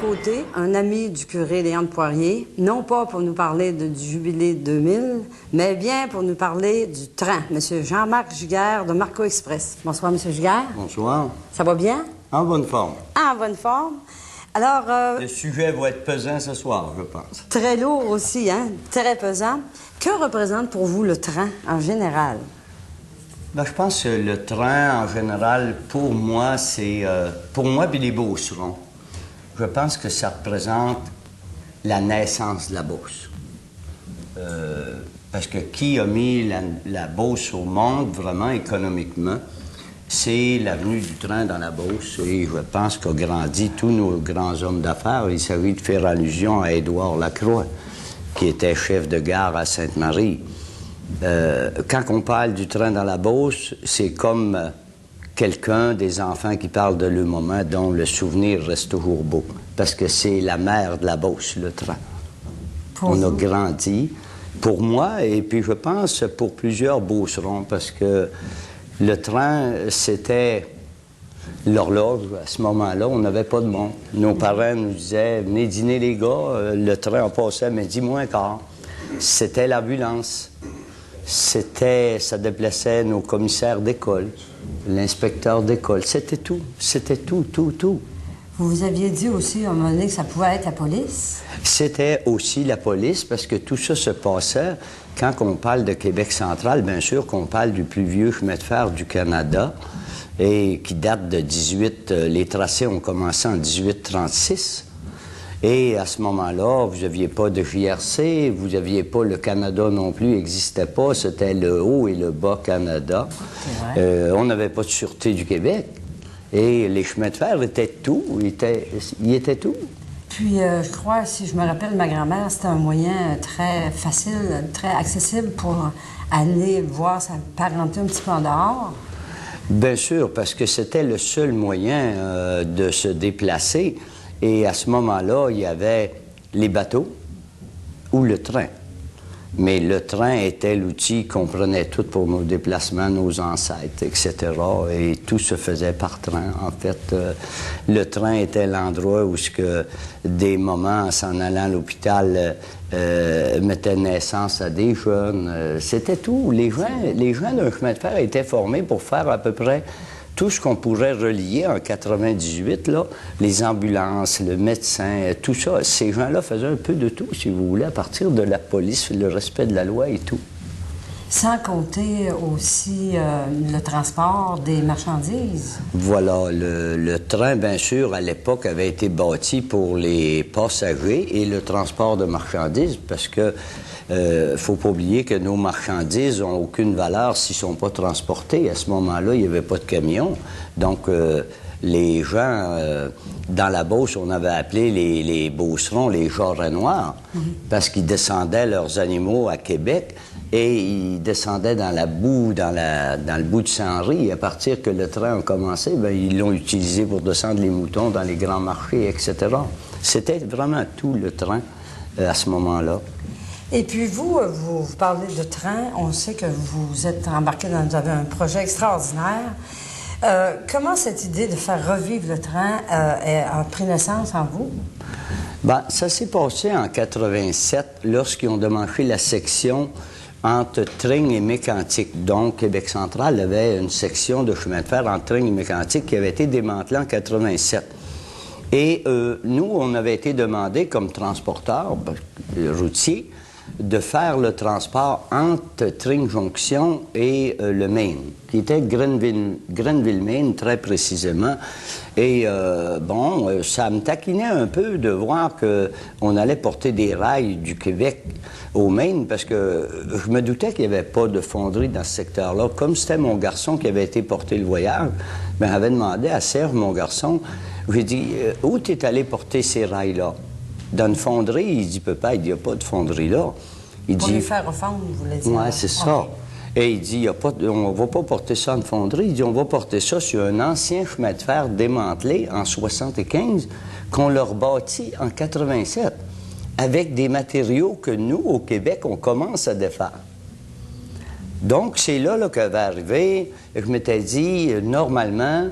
côté, un ami du curé Léon Poirier, non pas pour nous parler du jubilé 2000, mais bien pour nous parler du train. Monsieur Jean-Marc Giguère de Marco Express. Bonsoir, Monsieur Giguère. Bonsoir. Ça va bien? En bonne forme. En bonne forme. Alors... Le sujet va être pesant ce soir, je pense. Très lourd aussi, hein? Très pesant. Que représente pour vous le train en général? Ben, je pense que le train, en général, pour moi, c'est... pour moi, puis les Beaucerons, je pense que ça représente la naissance de la Beauce. Parce que qui a mis la Beauce au monde, vraiment, économiquement, c'est l'avenue du train dans la Beauce. Et je pense qu'a grandi tous nos grands hommes d'affaires. Il s'agit de faire allusion à Édouard Lacroix, qui était chef de gare à Sainte-Marie. Quand on parle du train dans la Beauce, c'est comme quelqu'un, des enfants qui parlent de le moment dont le souvenir reste toujours beau. Parce que c'est la mère de la Beauce, le train. On a grandi, pour moi, et puis je pense pour plusieurs Beaucerons, parce que le train, c'était l'horloge. À ce moment-là, on n'avait pas de monde. Nos parents nous disaient « Venez dîner, les gars. » Le train en passait à midi moins quart. C'était l'ambulance. Ça déplaçait nos commissaires d'école, l'inspecteur d'école. C'était tout. C'était tout. Vous aviez dit aussi à un moment donné que ça pouvait être la police? C'était aussi la police, parce que tout ça se passait. Quand on parle de Québec central, bien sûr qu'on parle du plus vieux chemin de fer du Canada, et qui date de 18... les tracés ont commencé en 1836. Et à ce moment-là, vous n'aviez pas de JRC, vous n'aviez pas le Canada non plus, n'existait pas. C'était le Haut et le Bas Canada. On n'avait pas de Sûreté du Québec. Et les chemins de fer étaient tout. Ils étaient tout. Puis, je crois, si je me rappelle, ma grand-mère, c'était un moyen très facile, très accessible pour aller voir sa parenté un petit peu en dehors. Bien sûr, parce que c'était le seul moyen de se déplacer. Et à ce moment-là, il y avait les bateaux ou le train. Mais le train était l'outil qu'on prenait tout pour nos déplacements, nos ancêtres, etc. Et tout se faisait par train. En fait, le train était l'endroit où des moments, en s'en allant à l'hôpital, mettaient naissance à des jeunes. C'était tout. Les gens d'un chemin de fer étaient formés pour faire à peu près tout ce qu'on pourrait relier en 98, là, les ambulances, le médecin, tout ça. Ces gens-là faisaient un peu de tout, si vous voulez, à partir de la police, le respect de la loi et tout. Sans compter aussi le transport des marchandises. Voilà. Le train, bien sûr, à l'époque, avait été bâti pour les passagers et le transport de marchandises, parce que faut pas oublier que nos marchandises n'ont aucune valeur s'ils ne sont pas transportés. À ce moment-là, il n'y avait pas de camion. Donc, les gens, dans la Beauce, on avait appelé les Beaucerons les jarrets noirs, parce qu'ils descendaient leurs animaux à Québec et ils descendaient dans la boue, dans le bout de Saint-Henri. Et à partir que le train a commencé, bien, ils l'ont utilisé pour descendre les moutons dans les grands marchés, etc. C'était vraiment tout le train à ce moment-là. Et puis vous parlez de train, on sait que vous êtes embarqué vous avez un projet extraordinaire. Comment cette idée de faire revivre le train a pris naissance en vous? Bien, ça s'est passé en 87, lorsqu'ils ont démanché la section entre Tring et Mécantic. Donc, Québec central avait une section de chemin de fer entre Tring et Mécantic qui avait été démantelée en 87. Et nous, on avait été demandé comme transporteurs routiers de faire le transport entre Tring Jonction et le Maine, qui était Grenville, Maine, très précisément. Et ça me taquinait un peu de voir qu'on allait porter des rails du Québec au Maine, parce que je me doutais qu'il n'y avait pas de fonderie dans ce secteur-là. Comme c'était mon garçon qui avait été porter le voyage, ben, j'avais demandé à Serge, mon garçon, j'ai dit « Où tu es allé porter ces rails-là? » Dans une fonderie, il dit « Papa, il n'y a pas de fonderie là. » Pour les faire refondre, vous voulez dire? Oui, c'est ça. Et il dit, on ne va pas porter ça en fonderie. Il dit, on va porter ça sur un ancien chemin de fer démantelé en 75 qu'on leur bâtit en 87 avec des matériaux que nous, au Québec, on commence à défaire. Donc, c'est là que va arriver. Je m'étais dit, normalement,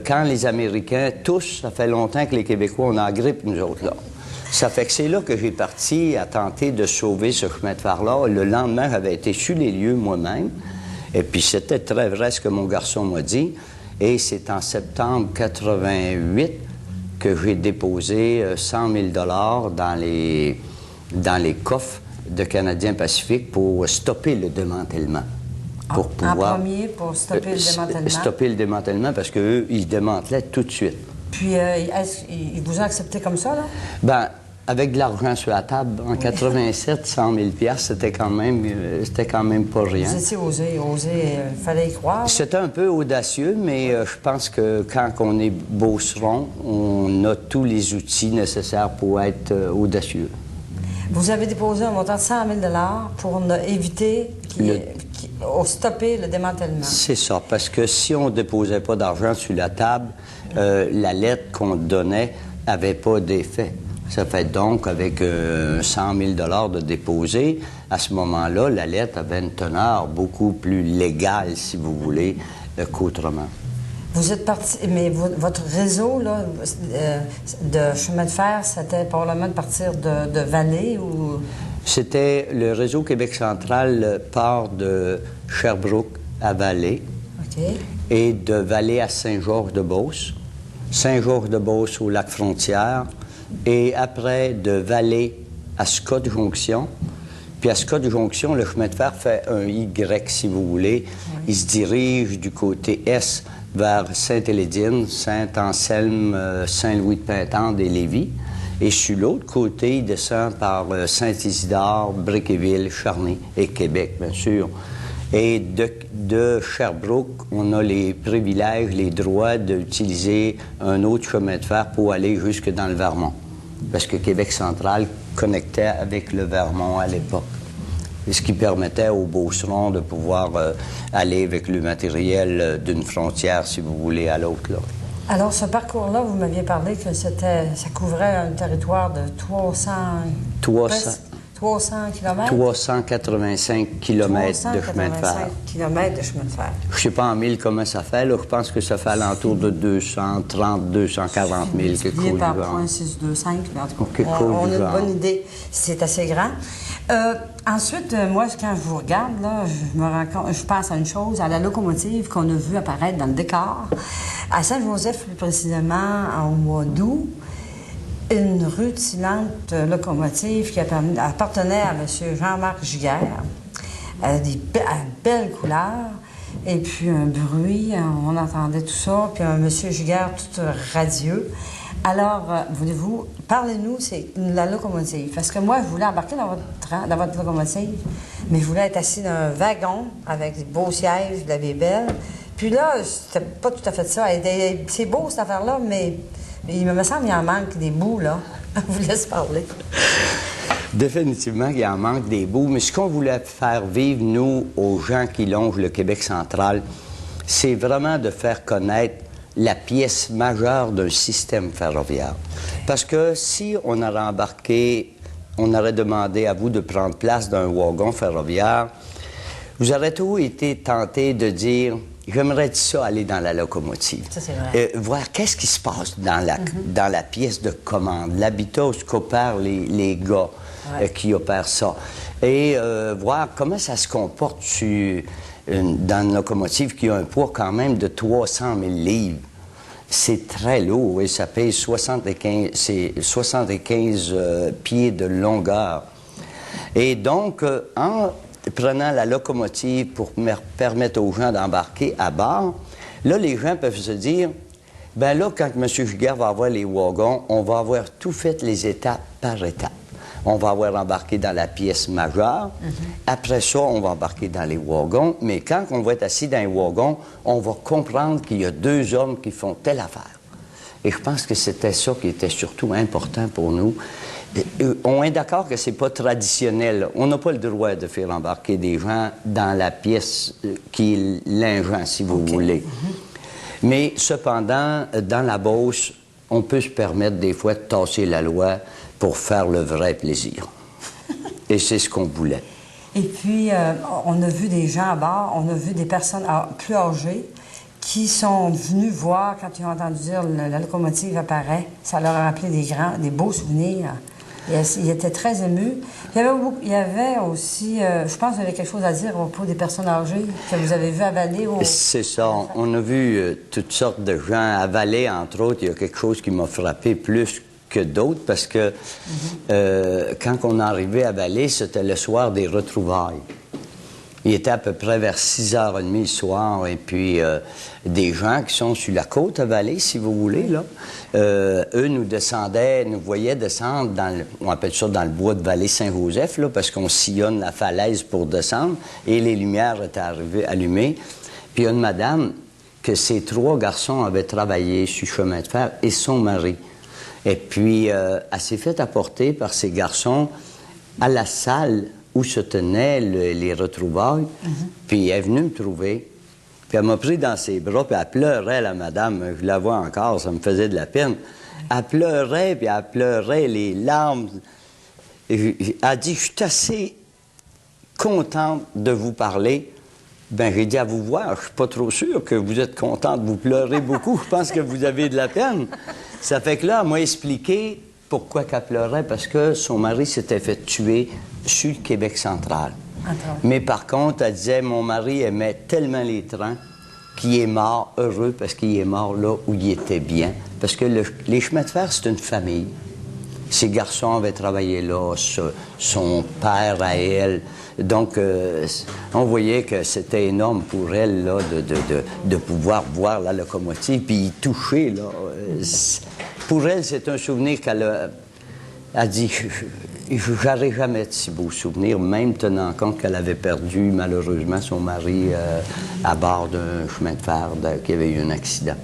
quand les Américains, tous, ça fait longtemps que les Québécois, on a la grippe, nous autres, là. Ça fait que c'est là que j'ai parti à tenter de sauver ce chemin de fer-là. Le lendemain, j'avais été sur les lieux moi-même. Et puis, c'était très vrai ce que mon garçon m'a dit. Et c'est en septembre 88 que j'ai déposé 100 000 $ dans les coffres de Canadien Pacifique pour stopper le démantèlement. Pour pouvoir, en premier, pour stopper le démantèlement? Stopper le démantèlement parce qu'eux, ils démantelaient tout de suite. Puis, est-ce qu'ils vous ont accepté comme ça, là? Bien, avec de l'argent sur la table, en 87, 100 000 $, c'était quand même pas rien. Vous étiez osé, il fallait y croire. C'était un peu audacieux, mais je pense que quand on est beauceron, on a tous les outils nécessaires pour être audacieux. Vous avez déposé un montant de 100 000 $ pour éviter stopper le démantèlement. C'est ça, parce que si on ne déposait pas d'argent sur la table, la lettre qu'on donnait n'avait pas d'effet. Ça fait donc, avec 100 000 $ de déposé, à ce moment-là, la lettre avait une teneur beaucoup plus légale, si vous voulez, qu'autrement. Vous êtes parti, mais votre réseau là, de chemin de fer, c'était probablement de partir de Vallée ou... C'était le réseau Québec central part de Sherbrooke à Vallée et de Vallée à Saint-Georges-de-Beauce, Saint-Georges-de-Beauce au Lac-Frontière et après de Vallée à Scott-Jonction. Puis à Scott-Jonction, le chemin de fer fait un Y, si vous voulez. Oui. Il se dirige du côté est vers Sainte-Élédine, Saint-Anselme, Saint-Louis-de-Pintendre et Lévis. Et sur l'autre côté, il descend par Saint-Isidore, Briqueville, Charny et Québec, bien sûr. Et de Sherbrooke, on a les privilèges, les droits d'utiliser un autre chemin de fer pour aller jusque dans le Vermont. Parce que Québec central connectait avec le Vermont à l'époque. Ce qui permettait aux beaucerons de pouvoir aller avec le matériel d'une frontière, si vous voulez, à l'autre, là. Alors, ce parcours-là, vous m'aviez parlé que ça couvrait un territoire de 300 km? 385 km de chemin de fer. Kilomètres de chemin de fer. Je ne sais pas en mille comment ça fait, là. Je pense que ça fait alentour de 230, 240 000, quelque chose du par genre. 0.625, mais en tout cas, on a une bonne idée. C'est assez grand. Ensuite, moi, quand je vous regarde, là, je pense à une chose, à la locomotive qu'on a vue apparaître dans le décor. À Saint-Joseph, plus précisément, au mois d'août, une rutilante locomotive qui appartenait à M. Jean-Marc Giguère. Elle a une belle couleur, et puis un bruit, on entendait tout ça, puis un M. Giguère tout radieux. Alors, voulez-vous, parlez-nous, c'est la locomotive. Parce que moi, je voulais embarquer dans votre locomotive, mais je voulais être assis dans un wagon avec des beaux sièges, de la vie belle. Puis là, c'était pas tout à fait ça. C'est beau, cette affaire-là, mais il me semble qu'il en manque des bouts, là. Je vous laisse parler. Définitivement qu'il en manque des bouts, mais ce qu'on voulait faire vivre, nous, aux gens qui longent le Québec central, c'est vraiment de faire connaître la pièce majeure d'un système ferroviaire. Parce que si on aurait embarqué, on aurait demandé à vous de prendre place dans un wagon ferroviaire, vous aurez tous été tenté de dire « J'aimerais ça aller dans la locomotive. » Ça, c'est vrai. Voir qu'est-ce qui se passe dans la pièce de commande, l'habitat où qu'opèrent les gars qui opèrent ça. Et voir comment ça se comporte dans une locomotive qui a un poids quand même de 300 000 livres. C'est très lourd et ça pèse 75 pieds de longueur. Et donc, en prenant la locomotive pour permettre aux gens d'embarquer à bord, là, les gens peuvent se dire, bien là, quand M. Giguère va avoir les wagons, on va avoir tout fait les étapes par étapes. On va avoir embarqué dans la pièce majeure. Après ça, on va embarquer dans les wagons. Mais quand on va être assis dans les wagons, on va comprendre qu'il y a deux hommes qui font telle affaire. Et je pense que c'était ça qui était surtout important pour nous. On est d'accord que c'est pas traditionnel. On n'a pas le droit de faire embarquer des gens dans la pièce qui est l'ingent, si vous voulez. Mais cependant, dans la Beauce, on peut se permettre des fois de tasser la loi pour faire le vrai plaisir. Et c'est ce qu'on voulait. Et puis, on a vu des gens à bord, on a vu des personnes plus âgées qui sont venus voir quand ils ont entendu dire la locomotive apparaît. Ça leur a rappelé des beaux souvenirs. Ils étaient très émus. Il y avait aussi, je pense qu'il y avait quelque chose à dire au propos des personnes âgées que vous avez vues avaler. C'est ça. On a vu toutes sortes de gens avaler, entre autres. Il y a quelque chose qui m'a frappé plus que d'autres parce que quand on est arrivé à Vallée, c'était le soir des retrouvailles. Il était à peu près vers 6h30 le soir, et puis des gens qui sont sur la côte à Vallée, si vous voulez, là, eux nous voyaient descendre on appelle ça dans le bois de Vallée-Saint-Joseph, là, parce qu'on sillonne la falaise pour descendre, et les lumières étaient allumées. Puis il y a une madame que ses 3 garçons avaient travaillé sur le chemin de fer, et son mari. Et puis, elle s'est fait apporter par ses garçons à la salle où se tenaient les retrouvailles. Puis elle est venue me trouver. Puis elle m'a pris dans ses bras, puis elle pleurait, la madame. Je la vois encore, ça me faisait de la peine. Elle pleurait, puis elle pleurait, les larmes. Elle a dit, je suis assez contente de vous parler. Ben j'ai dit, à vous voir, je suis pas trop sûr que vous êtes contente, vous pleurez beaucoup. Je pense que vous avez de la peine. Ça fait que là, elle m'a expliqué pourquoi qu'elle pleurait, parce que son mari s'était fait tuer sur le Québec central. Mais par contre, elle disait, mon mari aimait tellement les trains qu'il est mort heureux parce qu'il est mort là où il était bien. Parce que les chemins de fer, c'est une famille. Ses garçons avaient travaillé là, son père à elle. Donc, on voyait que c'était énorme pour elle là, de pouvoir voir la locomotive puis y toucher. Là. Pour elle, c'est un souvenir qu'elle a dit, je n'aurai jamais de si beaux souvenirs, même tenant compte qu'elle avait perdu malheureusement son mari à bord d'un chemin de fer, qu'il y avait eu un accident.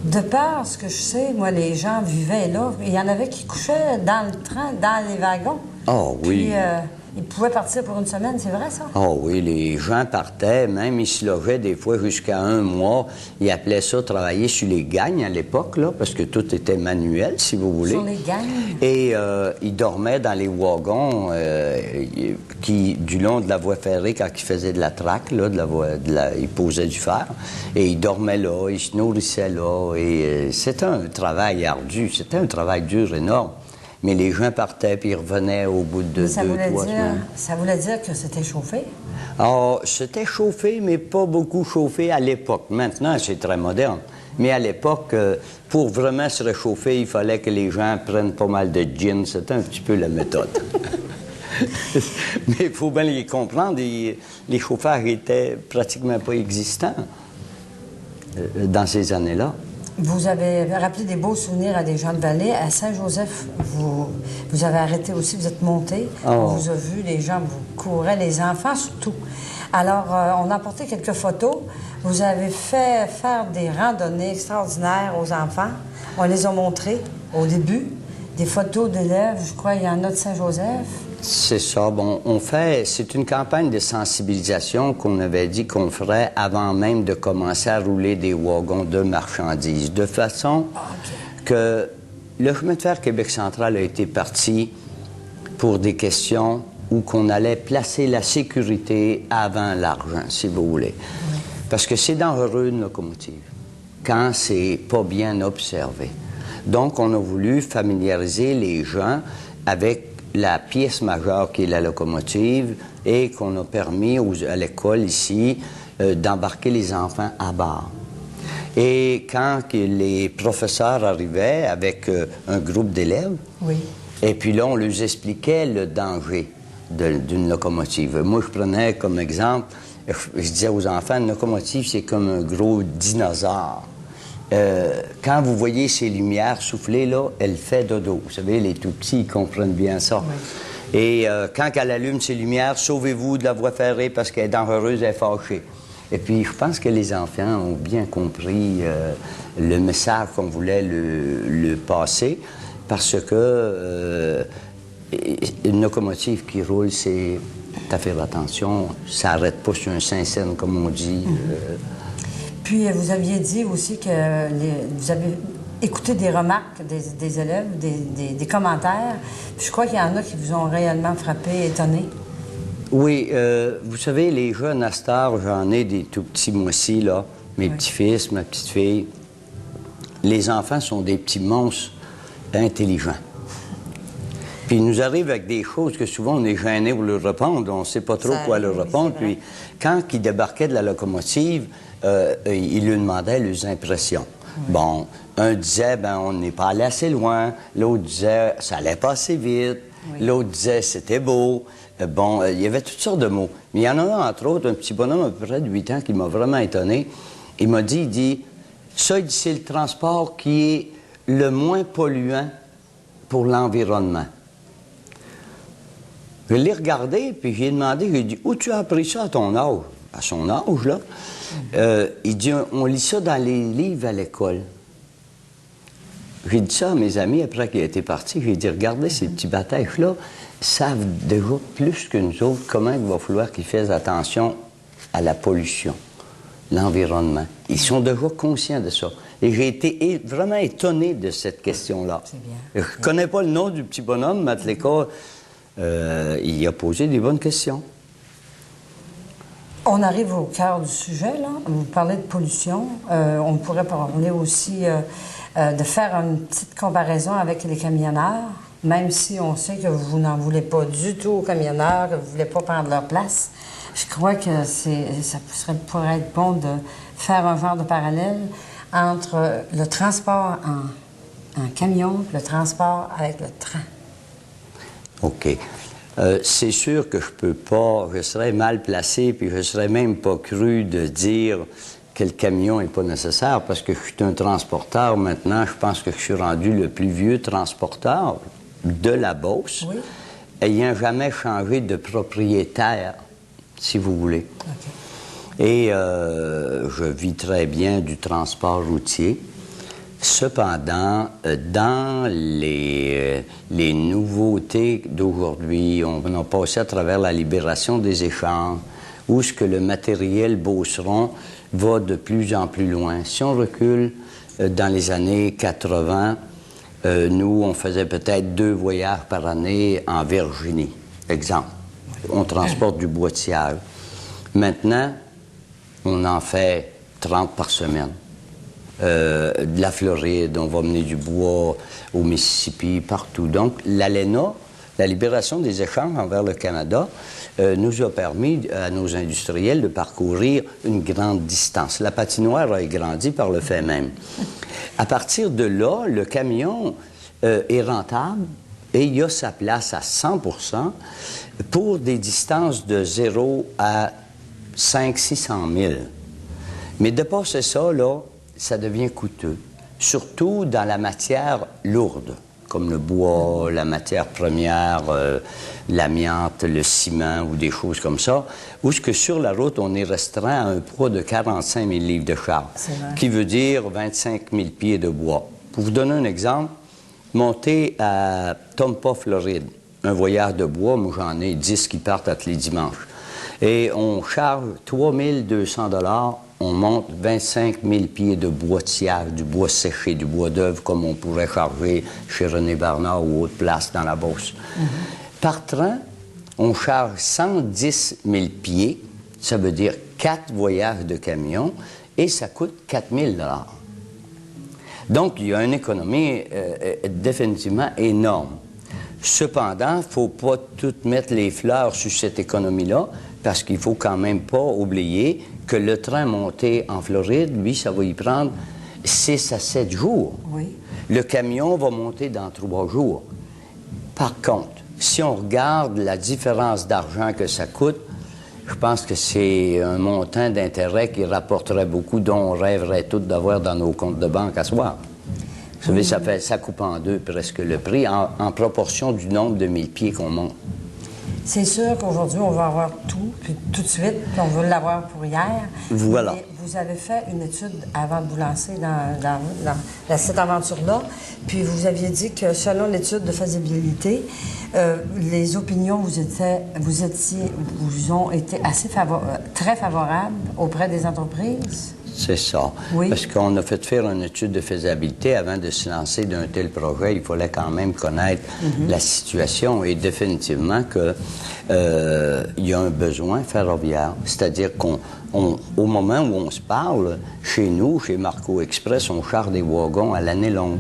De par ce que je sais, moi, les gens vivaient là. Il y en avait qui couchaient dans le train, dans les wagons. Oh oui. Puis, ils pouvaient partir pour une semaine, c'est vrai, ça? Oh oui, les gens partaient, même ils se logeaient des fois jusqu'à 1 mois. Ils appelaient ça travailler sur les gagnes à l'époque, là, parce que tout était manuel, si vous voulez. Sur les gagnes? Et ils dormaient dans les wagons du long de la voie ferrée quand ils faisaient de la traque, là, ils posaient du fer. Et ils dormaient là, ils se nourrissaient là. Et c'était un travail ardu, c'était un travail dur, énorme. Mais les gens partaient puis ils revenaient au bout de 2-3 semaines. Ça voulait dire que c'était chauffé? Alors, c'était chauffé, mais pas beaucoup chauffé à l'époque. Maintenant, c'est très moderne. Mais à l'époque, pour vraiment se réchauffer, il fallait que les gens prennent pas mal de gin. C'était un petit peu la méthode. Mais il faut bien les comprendre. Les chauffages étaient pratiquement pas existants dans ces années-là. Vous avez rappelé des beaux souvenirs à des gens de Vallée. À Saint-Joseph, vous avez arrêté aussi, vous êtes monté. Oh. On vous a vu, les gens vous couraient, les enfants surtout. Alors, on a apporté quelques photos. Vous avez fait faire des randonnées extraordinaires aux enfants. On les a montrées au début. Des photos d'élèves, je crois, il y en a de Saint-Joseph. C'est ça. Bon, c'est une campagne de sensibilisation qu'on avait dit qu'on ferait avant même de commencer à rouler des wagons de marchandises. De façon que le chemin de fer Québec central a été parti pour des questions où qu'on allait placer la sécurité avant l'argent, si vous voulez. Oui. Parce que c'est dangereux une locomotive quand c'est pas bien observé. Donc, on a voulu familiariser les gens avec la pièce majeure qui est la locomotive et qu'on a permis à l'école ici d'embarquer les enfants à bord. Et quand les professeurs arrivaient avec un groupe d'élèves, oui. Et puis là, on leur expliquait le danger d'une locomotive. Moi, je prenais comme exemple, je disais aux enfants, une locomotive, c'est comme un gros dinosaure. Quand vous voyez ces lumières souffler, là, elle fait dodo. Vous savez, les tout-petits, ils comprennent bien ça. Oui. Et quand elle allume ces lumières, sauvez-vous de la voie ferrée parce qu'elle est dangereuse, elle est fâchée. Et puis, je pense que les enfants ont bien compris le message qu'on voulait le passer parce que une locomotive qui roule, c'est à faire attention. Ça n'arrête pas sur un Saint-Saëns, comme on dit. Puis, vous aviez dit aussi que vous avez écouté des remarques des élèves, des commentaires. Puis je crois qu'il y en a qui vous ont réellement frappé, étonné. Oui, vous savez, les jeunes à cette heure, j'en ai des tout petits mois-ci, là, mes petits-fils, ma petite-fille. Les enfants sont des petits monstres intelligents. Puis ils nous arrivent avec des choses que souvent on est gêné pour leur répondre, on ne sait pas trop quoi leur répondre. Puis quand ils débarquaient de la locomotive, ils lui demandaient leurs impressions. Oui. Bon, un disait, ben on n'est pas allé assez loin. L'autre disait, ça allait pas assez vite. Oui. L'autre disait, c'était beau. Bon, il y avait toutes sortes de mots. Mais il y en a un, entre autres, un petit bonhomme à peu près de 8 ans qui m'a vraiment étonné. Il m'a dit, ça, c'est le transport qui est le moins polluant pour l'environnement. Je l'ai regardé, puis j'ai demandé, j'ai dit, où tu as appris ça à ton âge? À son âge, là. Il dit, on lit ça dans les livres à l'école. J'ai dit ça à mes amis après qu'il a été parti. J'ai dit, regardez, ces petits batailles-là savent déjà plus que nous autres comment il va falloir qu'ils fassent attention à la pollution, l'environnement. Ils sont déjà conscients de ça. Et j'ai été vraiment étonné de cette question-là. Je ne connais pas le nom du petit bonhomme, mais à l'école, il a posé des bonnes questions. On arrive au cœur du sujet, là. Vous parlez de pollution. On pourrait parler aussi de faire une petite comparaison avec les camionneurs, même si on sait que vous n'en voulez pas du tout aux camionneurs, que vous ne voulez pas prendre leur place. Je crois que ça pourrait être bon de faire un genre de parallèle entre le transport en camion et le transport avec le train. OK. C'est sûr que je serais mal placé, puis je serais même pas cru de dire que le camion n'est pas nécessaire, parce que je suis un transporteur maintenant. Je pense que je suis rendu le plus vieux transporteur de la Beauce, oui, ayant jamais changé de propriétaire, si vous voulez. Okay. Et je vis très bien du transport routier. Cependant, dans les nouveautés d'aujourd'hui, on a passé à travers la libération des échanges, où ce que le matériel beauceron va de plus en plus loin. Si on recule dans les années 80, nous, on faisait peut-être 2 voyages par année en Virginie, exemple. On transporte du bois de sciage. Maintenant, on en fait 30 par semaine. De la Floride, on va mener du bois au Mississippi, partout. Donc, l'ALENA, la libération des échanges envers le Canada, nous a permis à nos industriels de parcourir une grande distance. La patinoire a grandi par le fait même. À partir de là, le camion est rentable et il a sa place à 100% pour des distances de 0 à 500-600 000. Mais dépasser ça, là, ça devient coûteux, surtout dans la matière lourde, comme le bois, la matière première, l'amiante, le ciment ou des choses comme ça, où ce que sur la route, on est restreint à un poids de 45 000 livres de char, qui veut dire 25 000 pieds de bois. Pour vous donner un exemple, monter à Tampa, Floride, un voyage de bois, moi j'en ai 10 qui partent tous les dimanches, et on charge 3 200 $. On monte 25 000 pieds de bois de sciage, du bois séché, du bois d'œuvre, comme on pourrait charger chez René Bernard ou autre place dans la Beauce. Par train, on charge 110 000 pieds, ça veut dire 4 voyages de camion, et ça coûte 4 000 $. Donc, il y a une économie définitivement énorme. Cependant, il ne faut pas tout mettre les fleurs sur cette économie-là, parce qu'il ne faut quand même pas oublier que le train monté en Floride, lui, ça va y prendre 6 à 7 jours. Oui. Le camion va monter dans 3 jours. Par contre, si on regarde la différence d'argent que ça coûte, je pense que c'est un montant d'intérêt qui rapporterait beaucoup, dont on rêverait tous d'avoir dans nos comptes de banque à soir. Vous savez, ça coupe en deux presque le prix, en proportion du nombre de 1000 pieds qu'on monte. C'est sûr qu'aujourd'hui, on va avoir tout, puis tout de suite, puis on veut l'avoir pour hier. Voilà. Mais vous avez fait une étude avant de vous lancer dans cette aventure-là, puis vous aviez dit que selon l'étude de faisabilité, les opinions vous ont été assez très favorables auprès des entreprises. C'est ça. Oui. Parce qu'on a fait faire une étude de faisabilité avant de se lancer d'un tel projet. Il fallait quand même connaître la situation et définitivement que il y a un besoin ferroviaire. C'est-à-dire au moment où on se parle, chez nous, chez Marco Express, on charge des wagons à l'année longue.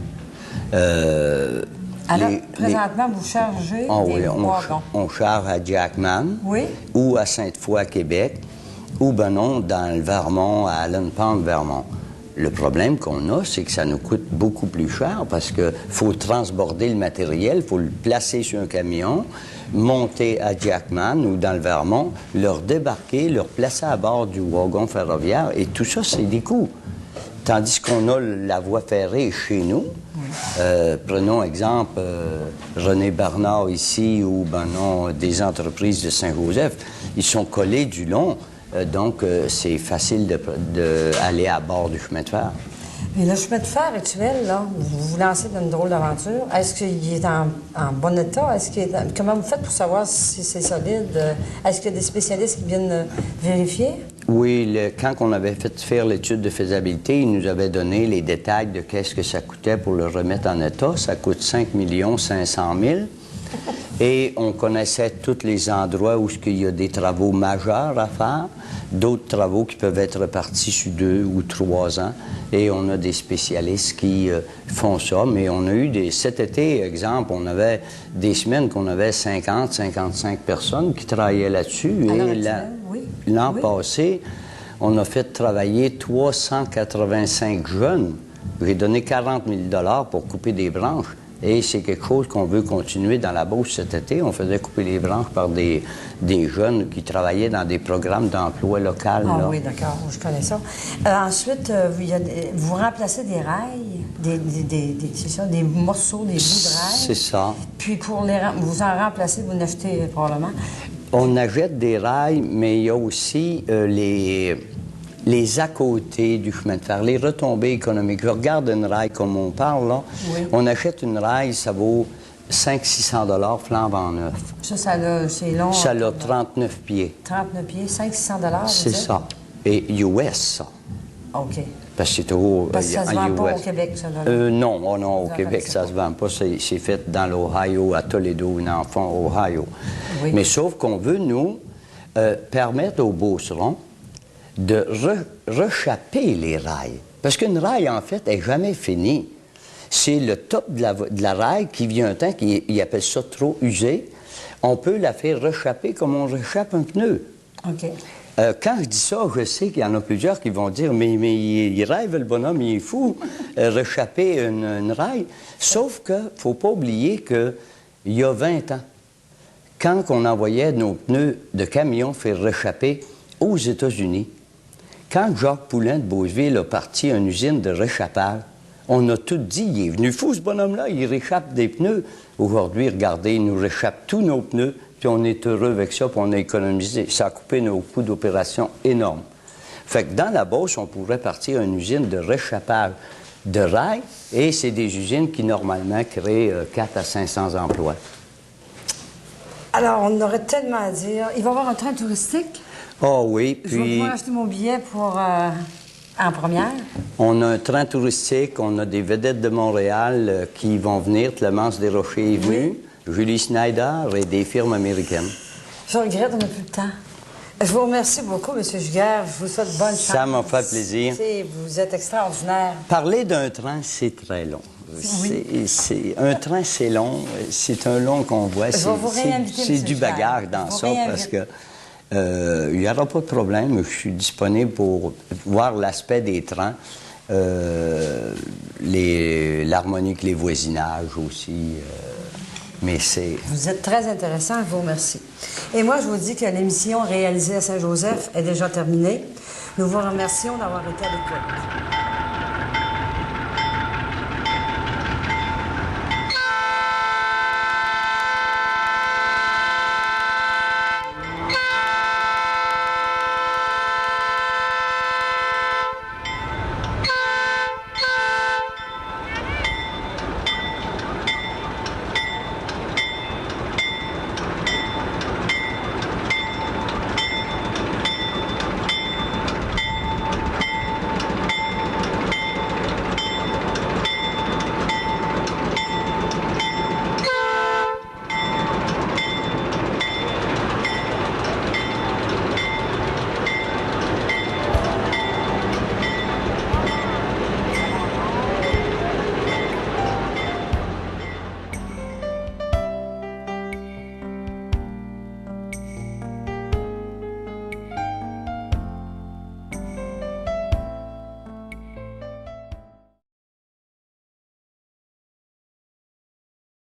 Alors, présentement, vous chargez des wagons. On charge à Jackman ou à Sainte-Foy, Québec, ou ben non, dans le Vermont, à Allen Pond, Vermont. Le problème qu'on a, c'est que ça nous coûte beaucoup plus cher parce qu'il faut transborder le matériel, il faut le placer sur un camion, monter à Jackman ou dans le Vermont, le redébarquer, le replacer à bord du wagon ferroviaire, et tout ça, c'est des coûts. Tandis qu'on a la voie ferrée chez nous. Prenons exemple René Bernard ici ou ben non, des entreprises de Saint-Joseph. Ils sont collés du long, donc c'est facile d'aller à bord du chemin de fer. Mais le chemin de fer actuel, là, vous vous lancez dans une drôle d'aventure. Est-ce qu'il est en bon état? Comment vous faites pour savoir si c'est solide? Est-ce qu'il y a des spécialistes qui viennent vérifier? Oui, quand on avait fait faire l'étude de faisabilité, ils nous avaient donné les détails de qu'est-ce que ça coûtait pour le remettre en état. Ça coûte 5 500 000. Et on connaissait tous les endroits où il y a des travaux majeurs à faire, d'autres travaux qui peuvent être répartis sur 2 ou 3 ans. Et on a des spécialistes qui font ça. Mais on a eu cet été, exemple, on avait des semaines qu'on avait 50, 55 personnes qui travaillaient là-dessus. Et l'an passé, on a fait travailler 385 jeunes. J'ai donné 40 000 $ pour couper des branches. Et c'est quelque chose qu'on veut continuer dans la Beauce cet été. On faisait couper les branches par des jeunes qui travaillaient dans des programmes d'emploi local. Ah oui, d'accord, je connais ça. Ensuite, vous remplacez des rails, c'est ça, des morceaux, des bouts de rails. C'est ça. Puis vous en remplacez, vous n'achetez probablement. On achète des rails, mais il y a aussi les à côté du chemin de fer, les retombées économiques. Je regarde une rail comme on parle, là. Oui. On achète une rail, ça vaut 500-600 $ flambant neuf. C'est long. Ça a 39 pieds. 39 pieds, 500-600 $. C'est ça. Et US, ça. OK. Parce que c'est au Parce que ça se vend pas au Québec, ça, là. Non, au Québec, ça se vend pas. C'est fait dans l'Ohio, à Toledo, dans le fond, Ohio. Oui. Mais sauf qu'on veut, nous, permettre aux Beaucerons de rechapper les rails. Parce qu'une rail, en fait, n'est jamais finie. C'est le top de la rail qui vient un temps, ils appellent ça trop usé. On peut la faire rechapper comme on rechappe un pneu. OK. Quand je dis ça, je sais qu'il y en a plusieurs qui vont dire « Mais il rêve, le bonhomme, il est fou, rechapper une rail. » Sauf qu'il ne faut pas oublier qu'il y a 20 ans, quand on envoyait nos pneus de camion faire rechapper aux États-Unis, quand Jacques Poulin de Beauceville a parti à une usine de rechappage, on a tout dit, il est venu fou ce bonhomme-là, il réchappe des pneus. Aujourd'hui, regardez, il nous réchappe tous nos pneus, puis on est heureux avec ça, puis on a économisé. Ça a coupé nos coûts d'opération énormes. Fait que dans la Beauce, on pourrait partir à une usine de rechappage de rails, et c'est des usines qui, normalement, créent 400 à 500 emplois. Alors, on aurait tellement à dire. Il va y avoir un train touristique? Oh oui, puis... Je vais pouvoir acheter mon billet pour... en première? On a un train touristique, on a des vedettes de Montréal qui vont venir. Clémence Desrochers est venue, Julie Snyder et des firmes américaines. Je regrette, on n'a plus le temps. Je vous remercie beaucoup, M. Giguère. Je vous souhaite bonne chance. Ça m'a fait plaisir. Vous êtes extraordinaire. Parler d'un train, c'est très long. Oui. Un train, c'est long. C'est un long convoi. C'est du bagage dans ça parce que il n'y aura pas de problème. Je suis disponible pour voir l'aspect des trains, l'harmonique, les voisinages aussi. Mais c'est... Vous êtes très intéressant, je vous remercie. Et moi, je vous dis que l'émission réalisée à Saint-Joseph est déjà terminée. Nous vous remercions d'avoir été à l'écoute.